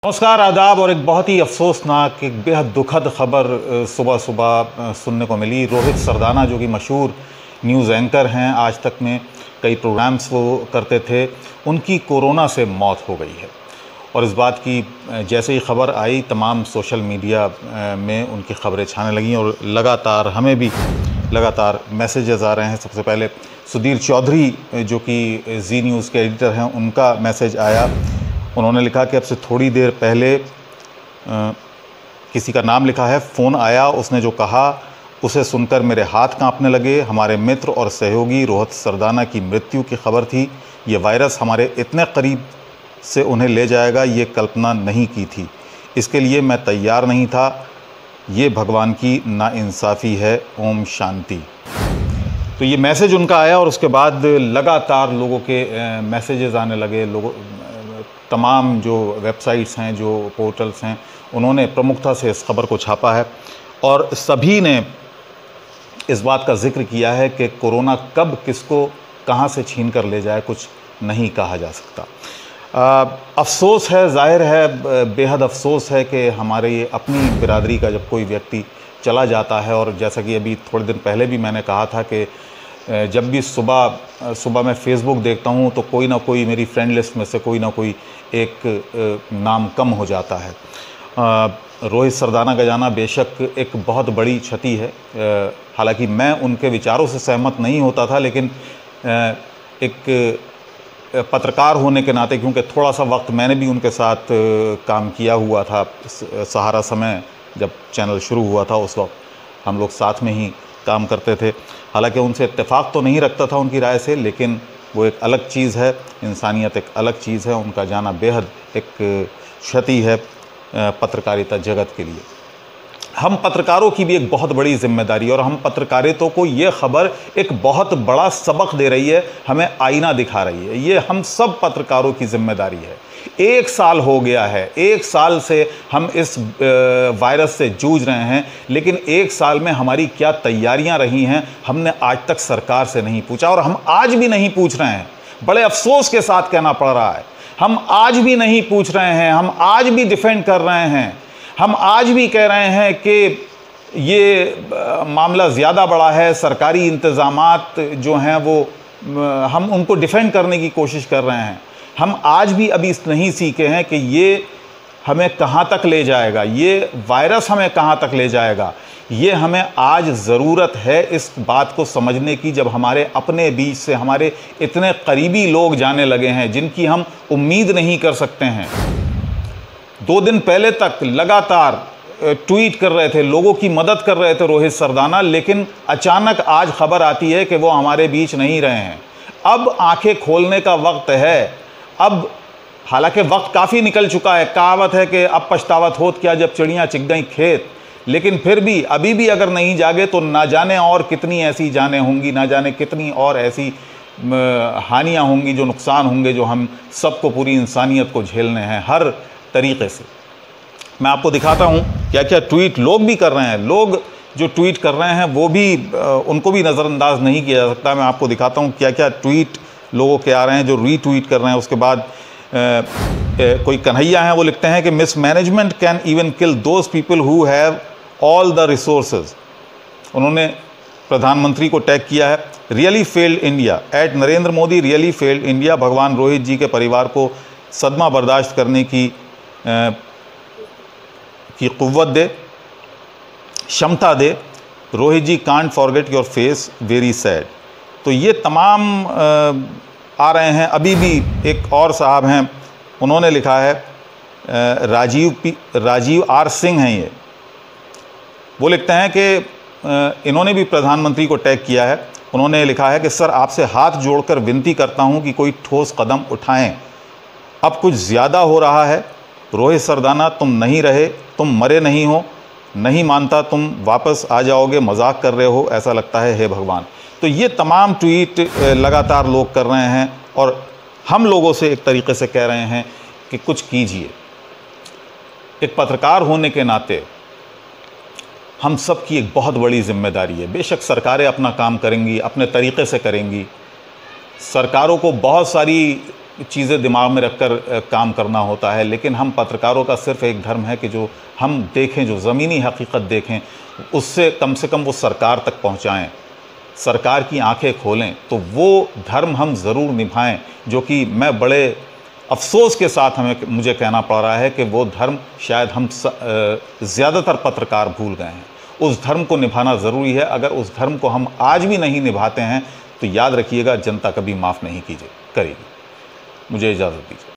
नमस्कार, आदाब। और एक बहुत ही अफसोसनाक, एक बेहद दुखद खबर सुबह सुबह सुनने को मिली। रोहित सरदाना, जो कि मशहूर न्यूज़ एंकर हैं, आज तक में कई प्रोग्राम्स वो करते थे, उनकी कोरोना से मौत हो गई है। और इस बात की जैसे ही खबर आई, तमाम सोशल मीडिया में उनकी खबरें छाने लगीं और लगातार हमें भी लगातार मैसेजेस आ रहे हैं। सबसे पहले सुधीर चौधरी, जो कि जी न्यूज़ के एडिटर हैं, उनका मैसेज आया। उन्होंने लिखा कि अब से थोड़ी देर पहले किसी का नाम लिखा है, फ़ोन आया, उसने जो कहा उसे सुनकर मेरे हाथ कांपने लगे। हमारे मित्र और सहयोगी रोहित सरदाना की मृत्यु की खबर थी। ये वायरस हमारे इतने करीब से उन्हें ले जाएगा, ये कल्पना नहीं की थी। इसके लिए मैं तैयार नहीं था। ये भगवान की नाइंसाफ़ी है। ओम शांति। तो ये मैसेज उनका आया और उसके बाद लगातार लोगों के मैसेजेस आने लगे। लोगों तमाम जो वेबसाइट्स हैं, जो पोर्टल्स हैं, उन्होंने प्रमुखता से इस खबर को छापा है और सभी ने इस बात का जिक्र किया है कि कोरोना कब किसको कहां से छीन कर ले जाए, कुछ नहीं कहा जा सकता। अफसोस है, जाहिर है, बेहद अफसोस है कि हमारे अपनी बिरादरी का जब कोई व्यक्ति चला जाता है। और जैसा कि अभी थोड़े दिन पहले भी मैंने कहा था कि जब भी सुबह मैं फ़ेसबुक देखता हूँ तो कोई ना कोई मेरी फ्रेंड लिस्ट में से कोई ना कोई एक नाम कम हो जाता है। रोहित सरदाना का जाना बेशक एक बहुत बड़ी क्षति है। हालांकि मैं उनके विचारों से सहमत नहीं होता था, लेकिन एक पत्रकार होने के नाते, क्योंकि थोड़ा सा वक्त मैंने भी उनके साथ काम किया हुआ था, सहारा समय जब चैनल शुरू हुआ था उस वक्त हम लोग साथ में ही काम करते थे। हालांकि उनसे इत्तेफाक तो नहीं रखता था उनकी राय से, लेकिन वो एक अलग चीज़ है, इंसानियत एक अलग चीज़ है। उनका जाना बेहद एक क्षति है पत्रकारिता जगत के लिए। हम पत्रकारों की भी एक बहुत बड़ी जिम्मेदारी, और हम पत्रकारिता को ये खबर एक बहुत बड़ा सबक दे रही है, हमें आईना दिखा रही है। ये हम सब पत्रकारों की जिम्मेदारी है। 1 साल हो गया है, 1 साल से हम इस वायरस से जूझ रहे हैं, लेकिन 1 साल में हमारी क्या तैयारियां रही हैं, हमने आज तक सरकार से नहीं पूछा, और हम आज भी नहीं पूछ रहे हैं। बड़े अफसोस के साथ कहना पड़ रहा है, हम आज भी नहीं पूछ रहे हैं। हम आज भी डिफेंड कर रहे हैं। हम आज भी कह रहे हैं कि ये मामला ज़्यादा बड़ा है। सरकारी इंतज़ामात जो हैं वो हम उनको डिफेंड करने की कोशिश कर रहे हैं। हम आज भी अभी नहीं सीखे हैं कि ये हमें कहाँ तक ले जाएगा, ये वायरस हमें कहाँ तक ले जाएगा। ये हमें आज ज़रूरत है इस बात को समझने की, जब हमारे अपने बीच से हमारे इतने करीबी लोग जाने लगे हैं जिनकी हम उम्मीद नहीं कर सकते हैं। 2 दिन पहले तक लगातार ट्वीट कर रहे थे, लोगों की मदद कर रहे थे रोहित सरदाना, लेकिन अचानक आज खबर आती है कि वो हमारे बीच नहीं रहे हैं। अब आंखें खोलने का वक्त है। अब हालांकि वक्त काफ़ी निकल चुका है। कहावत है कि अब पछतावत होत क्या जब चिड़ियाँ चिग गई खेत, लेकिन फिर भी अभी भी अगर नहीं जागे तो ना जाने और कितनी ऐसी जानें होंगी, ना जाने कितनी और ऐसी हानियाँ होंगी, जो नुकसान होंगे, जो हम सबको, पूरी इंसानियत को झेलने हैं हर तरीक़े से। मैं आपको दिखाता हूँ क्या क्या ट्वीट लोग भी कर रहे हैं। लोग जो ट्वीट कर रहे हैं वो भी उनको भी नज़रअंदाज नहीं किया जा सकता। मैं आपको दिखाता हूँ क्या क्या ट्वीट लोगों के आ रहे हैं जो रीट्वीट कर रहे हैं। उसके बाद कोई कन्हैया हैं, वो लिखते हैं कि mismanagement can even kill those people who have all the resources. उन्होंने प्रधानमंत्री को टैग किया है। Really failed India at Narendra Modi, really failed India. भगवान रोहित जी के परिवार को सदमा बर्दाश्त करने की क़ुव्वत दे, क्षमता दे। Rohit ji can't forget your face, very sad. तो ये तमाम आ रहे हैं। अभी भी एक और साहब हैं, उन्होंने लिखा है, राजीव आर सिंह हैं ये। वो लिखते हैं कि इन्होंने भी प्रधानमंत्री को टैग किया है। उन्होंने लिखा है कि सर, आपसे हाथ जोड़कर विनती करता हूं कि कोई ठोस कदम उठाएं। अब कुछ ज़्यादा हो रहा है। रोहित सरदाना, तुम नहीं रहे, तुम मरे नहीं हो। नहीं मानता तुम वापस आ जाओगे, मजाक कर रहे हो, ऐसा लगता है, हे भगवान। तो ये तमाम ट्वीट लगातार लोग कर रहे हैं और हम लोगों से एक तरीके से कह रहे हैं कि कुछ कीजिए। एक पत्रकार होने के नाते हम सब की एक बहुत बड़ी जिम्मेदारी है। बेशक सरकारें अपना काम करेंगी, अपने तरीके से करेंगी। सरकारों को बहुत सारी चीज़ें दिमाग में रखकर काम करना होता है, लेकिन हम पत्रकारों का सिर्फ एक धर्म है कि जो हम देखें, जो ज़मीनी हकीकत देखें, उससे कम से कम वो सरकार तक पहुंचाएं, सरकार की आंखें खोलें। तो वो धर्म हम ज़रूर निभाएं, जो कि मैं बड़े अफसोस के साथ मुझे कहना पड़ रहा है कि वो धर्म शायद हम ज़्यादातर पत्रकार भूल गए हैं। उस धर्म को निभाना ज़रूरी है। अगर उस धर्म को हम आज भी नहीं निभाते हैं तो याद रखिएगा, जनता कभी माफ़ नहीं करेगी। मुझे इजाज़त दीजिए।